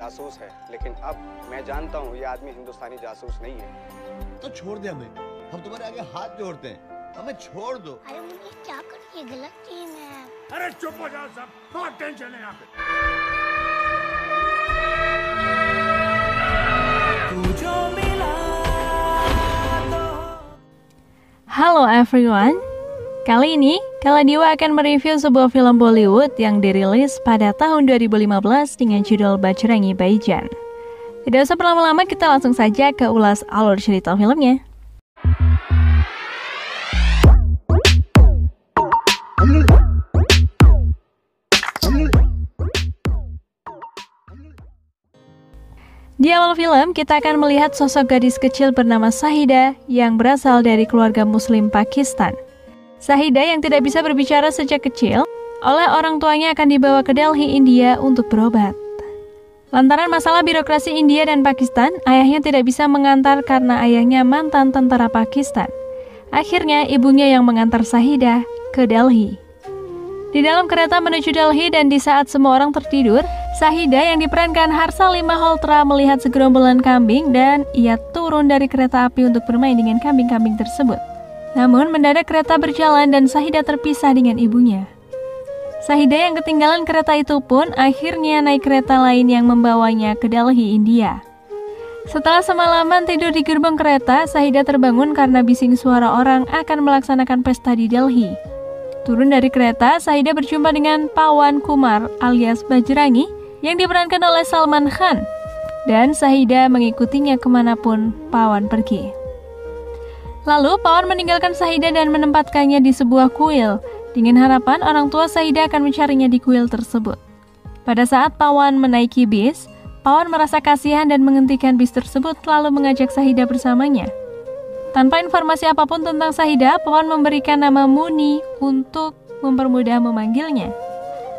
जासूस है, लेकिन अब मैं जानता हूँ ये आदमी हिंदुस्तानी जासूस नहीं है। तो छोड़ दे हमें, हम तुम्हारे आगे हाथ जोड़ते हैं, हमें छोड़ दो। अरे मुझे क्या करिए, गलत टीम है। अरे चुप हो जाओ सब, बहुत टेंशन है यहाँ पे। Halo everyone, kali ini Kaladiwa akan mereview sebuah film Bollywood yang dirilis pada tahun 2015 dengan judul Bajrangi Bhaijaan. Tidak usah berlama-lama, kita langsung saja ke ulas alur cerita filmnya. Di awal film, kita akan melihat sosok gadis kecil bernama Shahida yang berasal dari keluarga Muslim Pakistan. Shahida yang tidak bisa berbicara sejak kecil, oleh orang tuanya akan dibawa ke Delhi, India untuk berobat. Lantaran masalah birokrasi India dan Pakistan, ayahnya tidak bisa mengantar karena ayahnya mantan tentara Pakistan. Akhirnya, ibunya yang mengantar Shahida ke Delhi. Di dalam kereta menuju Delhi dan di saat semua orang tertidur, Shahida yang diperankan Harsha Malhotra melihat segerombolan kambing dan ia turun dari kereta api untuk bermain dengan kambing-kambing tersebut. Namun mendadak kereta berjalan dan Shahida terpisah dengan ibunya. Shahida yang ketinggalan kereta itu pun akhirnya naik kereta lain yang membawanya ke Delhi, India. Setelah semalaman tidur di gerbong kereta, Shahida terbangun karena bising suara orang akan melaksanakan pesta di Delhi. Turun dari kereta, Shahida berjumpa dengan Pawan Kumar alias Bajrangi yang diperankan oleh Salman Khan. Dan Shahida mengikutinya kemanapun Pawan pergi. Lalu Pawan meninggalkan Shahida dan menempatkannya di sebuah kuil, dengan harapan orang tua Shahida akan mencarinya di kuil tersebut. Pada saat Pawan menaiki bis, Pawan merasa kasihan dan menghentikan bis tersebut lalu mengajak Shahida bersamanya. Tanpa informasi apapun tentang Shahida, Pawan memberikan nama Muni untuk mempermudah memanggilnya.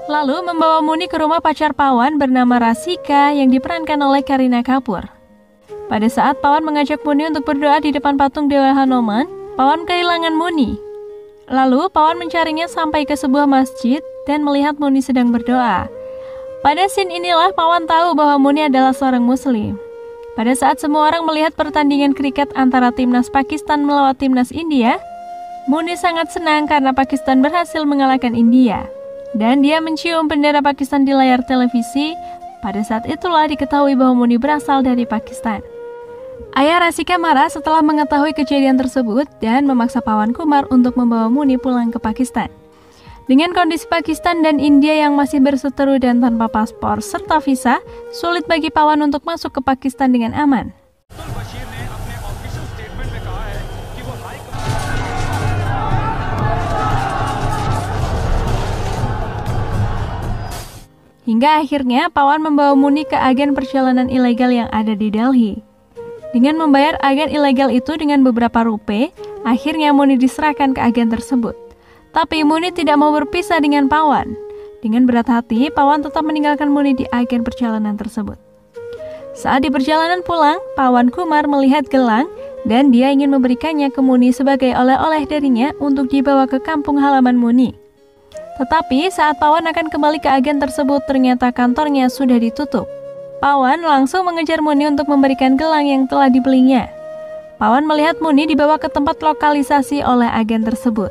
Lalu membawa Muni ke rumah pacar Pawan bernama Rasika yang diperankan oleh Kareena Kapoor. Pada saat Pawan mengajak Muni untuk berdoa di depan patung Dewa Hanuman, Pawan kehilangan Muni. Lalu Pawan mencarinya sampai ke sebuah masjid dan melihat Muni sedang berdoa. Pada scene inilah Pawan tahu bahwa Muni adalah seorang Muslim. Pada saat semua orang melihat pertandingan kriket antara timnas Pakistan melawan timnas India, Muni sangat senang karena Pakistan berhasil mengalahkan India. Dan dia mencium bendera Pakistan di layar televisi. Pada saat itulah diketahui bahwa Muni berasal dari Pakistan. Ayah Rasika marah setelah mengetahui kejadian tersebut dan memaksa Pawan Kumar untuk membawa Muni pulang ke Pakistan. Dengan kondisi Pakistan dan India yang masih berseteru dan tanpa paspor serta visa, sulit bagi Pawan untuk masuk ke Pakistan dengan aman. Hingga akhirnya Pawan membawa Muni ke agen perjalanan ilegal yang ada di Delhi. Dengan membayar agen ilegal itu dengan beberapa rupiah, akhirnya Muni diserahkan ke agen tersebut. Tapi Muni tidak mau berpisah dengan Pawan. Dengan berat hati, Pawan tetap meninggalkan Muni di agen perjalanan tersebut. Saat di perjalanan pulang, Pawan Kumar melihat gelang dan dia ingin memberikannya ke Muni sebagai oleh-oleh darinya untuk dibawa ke kampung halaman Muni. Tetapi saat Pawan akan kembali ke agen tersebut, ternyata kantornya sudah ditutup. Pawan langsung mengejar Muni untuk memberikan gelang yang telah dibelinya. Pawan melihat Muni dibawa ke tempat lokalisasi oleh agen tersebut.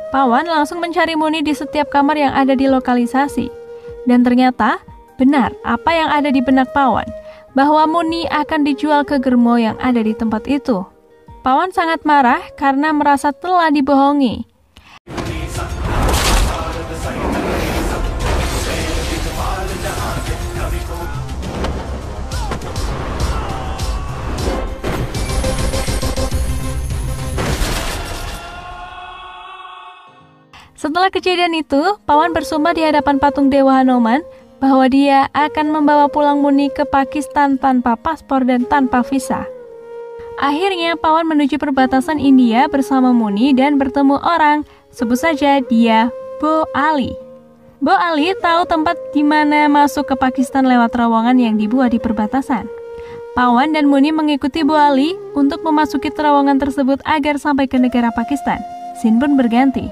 Pawan langsung mencari Muni di setiap kamar yang ada di lokalisasi. Dan ternyata benar apa yang ada di benak Pawan, bahwa Muni akan dijual ke germo yang ada di tempat itu. Pawan sangat marah karena merasa telah dibohongi. Setelah kejadian itu, Pawan bersumpah di hadapan patung Dewa Hanuman bahwa dia akan membawa pulang Muni ke Pakistan tanpa paspor dan tanpa visa. Akhirnya Pawan menuju perbatasan India bersama Muni dan bertemu orang, sebut saja dia Bo Ali. Bo Ali tahu tempat di mana masuk ke Pakistan lewat terowongan yang dibuat di perbatasan. Pawan dan Muni mengikuti Bo Ali untuk memasuki terowongan tersebut agar sampai ke negara Pakistan. Scene pun berganti.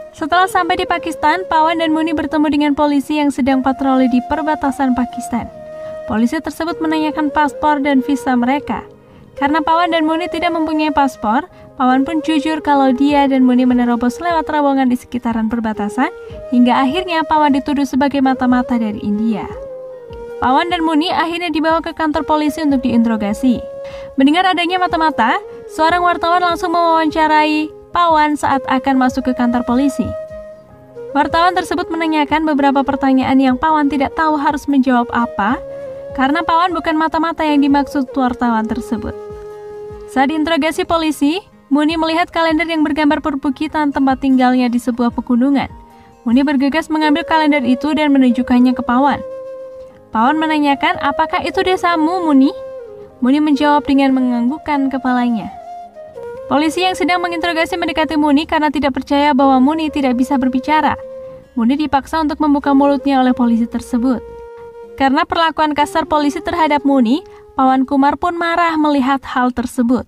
Setelah sampai di Pakistan, Pawan dan Muni bertemu dengan polisi yang sedang patroli di perbatasan Pakistan. Polisi tersebut menanyakan paspor dan visa mereka. Karena Pawan dan Muni tidak mempunyai paspor, Pawan pun jujur kalau dia dan Muni menerobos lewat terowongan di sekitaran perbatasan, hingga akhirnya Pawan dituduh sebagai mata-mata dari India. Pawan dan Muni akhirnya dibawa ke kantor polisi untuk diinterogasi. Mendengar adanya mata-mata, seorang wartawan langsung mewawancarai Pawan saat akan masuk ke kantor polisi. Wartawan tersebut menanyakan beberapa pertanyaan yang Pawan tidak tahu harus menjawab apa, karena Pawan bukan mata-mata yang dimaksud wartawan tersebut. Saat diinterogasi polisi, Muni melihat kalender yang bergambar perbukitan tempat tinggalnya di sebuah pegunungan. Muni bergegas mengambil kalender itu dan menunjukkannya ke Pawan. Pawan menanyakan, apakah itu desamu, Muni? Muni menjawab dengan menganggukkan kepalanya. Polisi yang sedang menginterogasi mendekati Muni karena tidak percaya bahwa Muni tidak bisa berbicara. Muni dipaksa untuk membuka mulutnya oleh polisi tersebut. Karena perlakuan kasar polisi terhadap Muni, Pawan Kumar pun marah melihat hal tersebut.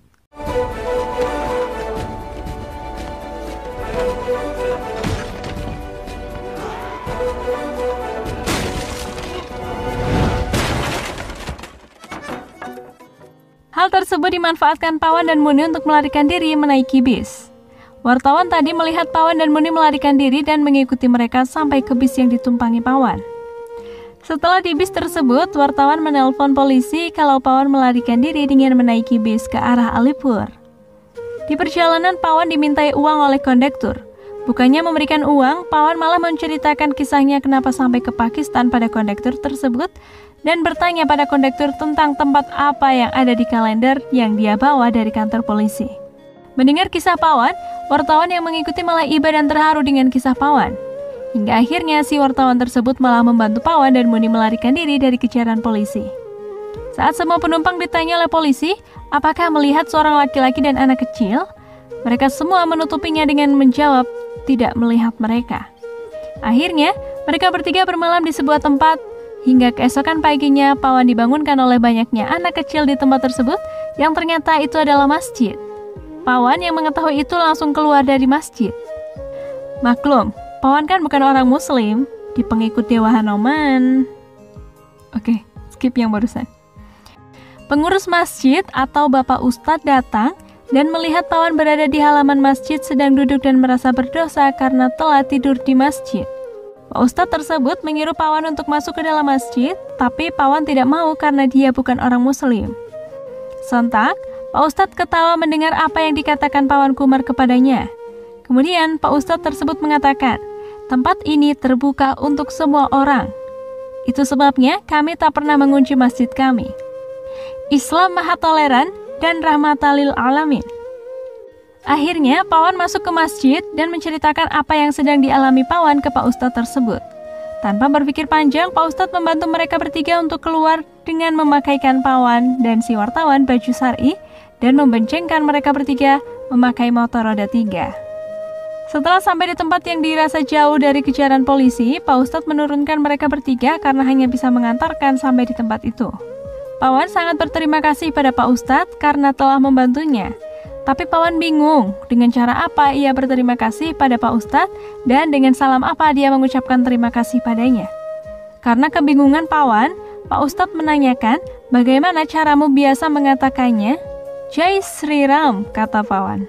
Hal tersebut dimanfaatkan Pawan dan Muni untuk melarikan diri menaiki bis. Wartawan tadi melihat Pawan dan Muni melarikan diri dan mengikuti mereka sampai ke bis yang ditumpangi Pawan. Setelah di bis tersebut, wartawan menelpon polisi kalau Pawan melarikan diri dengan menaiki bis ke arah Alipur. Di perjalanan, Pawan dimintai uang oleh kondektur. Bukannya memberikan uang, Pawan malah menceritakan kisahnya kenapa sampai ke Pakistan pada kondektur tersebut dan bertanya pada kondektur tentang tempat apa yang ada di kalender yang dia bawa dari kantor polisi. Mendengar kisah Pawan, wartawan yang mengikuti malah iba dan terharu dengan kisah Pawan. Hingga akhirnya si wartawan tersebut malah membantu Pawan dan Muni melarikan diri dari kejaran polisi. Saat semua penumpang ditanya oleh polisi, apakah melihat seorang laki-laki dan anak kecil? Mereka semua menutupinya dengan menjawab tidak melihat mereka. Akhirnya, mereka bertiga bermalam di sebuah tempat. Hingga keesokan paginya, Pawan dibangunkan oleh banyaknya anak kecil di tempat tersebut yang ternyata itu adalah masjid. Pawan yang mengetahui itu langsung keluar dari masjid. Maklum, Pawan kan bukan orang muslim, di pengikut Dewa Hanoman. Oke, skip yang barusan. Pengurus masjid atau Bapak Ustadz datang dan melihat Pawan berada di halaman masjid sedang duduk dan merasa berdosa karena telah tidur di masjid. Pak Ustadz tersebut menyuruh Pawan untuk masuk ke dalam masjid, tapi Pawan tidak mau karena dia bukan orang muslim. Sontak, Pak Ustadz ketawa mendengar apa yang dikatakan Pawan Kumar kepadanya. Kemudian Pak Ustadz tersebut mengatakan, tempat ini terbuka untuk semua orang. Itu sebabnya kami tak pernah mengunci masjid kami. Islam maha toleran dan rahmatan lil alamin. Akhirnya Pawan masuk ke masjid dan menceritakan apa yang sedang dialami Pawan ke Pak Ustadz tersebut. Tanpa berpikir panjang, Pak Ustadz membantu mereka bertiga untuk keluar dengan memakaikan Pawan dan si wartawan baju syar'i dan memboncengkan mereka bertiga memakai motor roda 3. Setelah sampai di tempat yang dirasa jauh dari kejaran polisi, Pak Ustadz menurunkan mereka bertiga karena hanya bisa mengantarkan sampai di tempat itu. Pawan sangat berterima kasih pada Pak Ustadz karena telah membantunya. Tapi Pawan bingung dengan cara apa ia berterima kasih pada Pak Ustadz dan dengan salam apa dia mengucapkan terima kasih padanya. Karena kebingungan Pawan, Pak Ustadz menanyakan bagaimana caramu biasa mengatakannya. Jai Sri Ram, kata Pawan.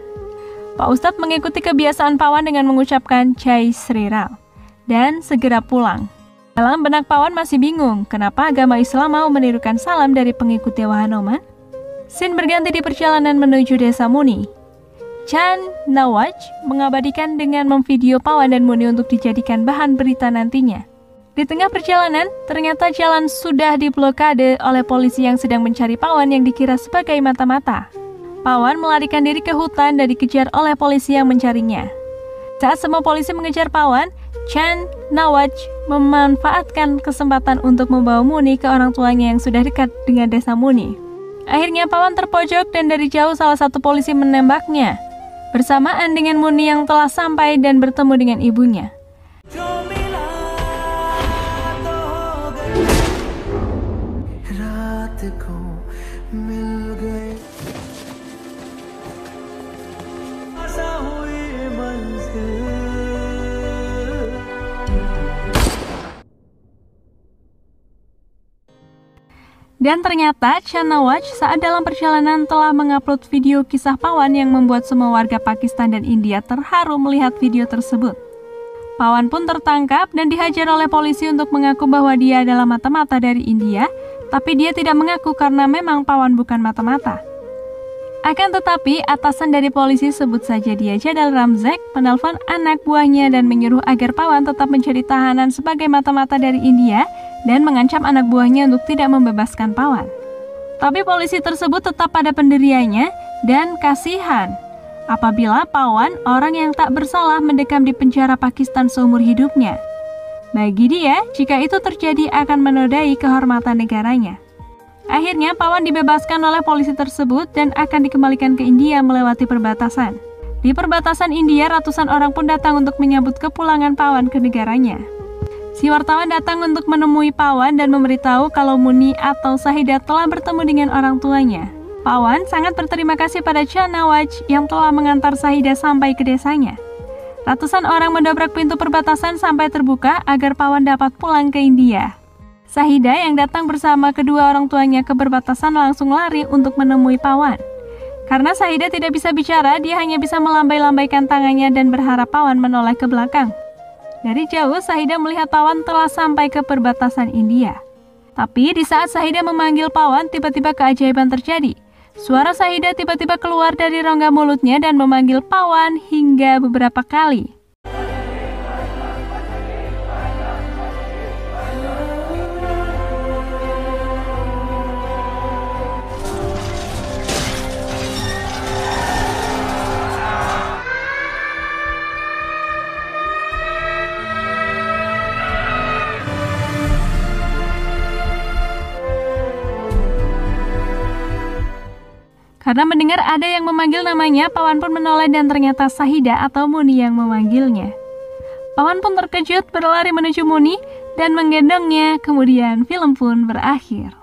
Pak Ustadz mengikuti kebiasaan Pawan dengan mengucapkan Jai Sri Ram dan segera pulang. Dalam benak Pawan masih bingung kenapa agama Islam mau menirukan salam dari pengikut Dewa Hanoman. Scene berganti di perjalanan menuju desa Muni. Chan Nawaj mengabadikan dengan memvideo Pawan dan Muni untuk dijadikan bahan berita nantinya. Di tengah perjalanan, ternyata jalan sudah diblokade oleh polisi yang sedang mencari Pawan yang dikira sebagai mata-mata. Pawan melarikan diri ke hutan dan dikejar oleh polisi yang mencarinya. Saat semua polisi mengejar Pawan, Chan Nawaj memanfaatkan kesempatan untuk membawa Muni ke orang tuanya yang sudah dekat dengan desa Muni. Akhirnya Pawan terpojok dan dari jauh salah satu polisi menembaknya, bersamaan dengan Muni yang telah sampai dan bertemu dengan ibunya. Dan ternyata Chan Nawaz saat dalam perjalanan telah mengupload video kisah Pawan yang membuat semua warga Pakistan dan India terharu melihat video tersebut. Pawan pun tertangkap dan dihajar oleh polisi untuk mengaku bahwa dia adalah mata-mata dari India, tapi dia tidak mengaku karena memang Pawan bukan mata-mata. Akan tetapi, atasan dari polisi, sebut saja dia Jadal Ramzak, menelpon anak buahnya dan menyuruh agar Pawan tetap menjadi tahanan sebagai mata-mata dari India dan mengancam anak buahnya untuk tidak membebaskan Pawan. Tapi polisi tersebut tetap pada pendiriannya dan kasihan apabila Pawan, orang yang tak bersalah, mendekam di penjara Pakistan seumur hidupnya. Bagi dia, jika itu terjadi akan menodai kehormatan negaranya. Akhirnya Pawan dibebaskan oleh polisi tersebut dan akan dikembalikan ke India melewati perbatasan. Di perbatasan India, ratusan orang pun datang untuk menyambut kepulangan Pawan ke negaranya. Si wartawan datang untuk menemui Pawan dan memberitahu kalau Muni atau Sahida telah bertemu dengan orang tuanya. Pawan sangat berterima kasih pada Chan Nawaz yang telah mengantar Sahida sampai ke desanya. Ratusan orang mendobrak pintu perbatasan sampai terbuka agar Pawan dapat pulang ke India. Sahida yang datang bersama kedua orang tuanya ke perbatasan langsung lari untuk menemui Pawan. Karena Sahida tidak bisa bicara, dia hanya bisa melambai-lambaikan tangannya dan berharap Pawan menoleh ke belakang. Dari jauh, Sahida melihat Pawan telah sampai ke perbatasan India. Tapi di saat Sahida memanggil Pawan, tiba-tiba keajaiban terjadi. Suara Sahida tiba-tiba keluar dari rongga mulutnya dan memanggil Pawan hingga beberapa kali. Karena mendengar ada yang memanggil namanya, Pawan pun menoleh dan ternyata Sahida atau Muni yang memanggilnya. Pawan pun terkejut, berlari menuju Muni dan menggendongnya, kemudian film pun berakhir.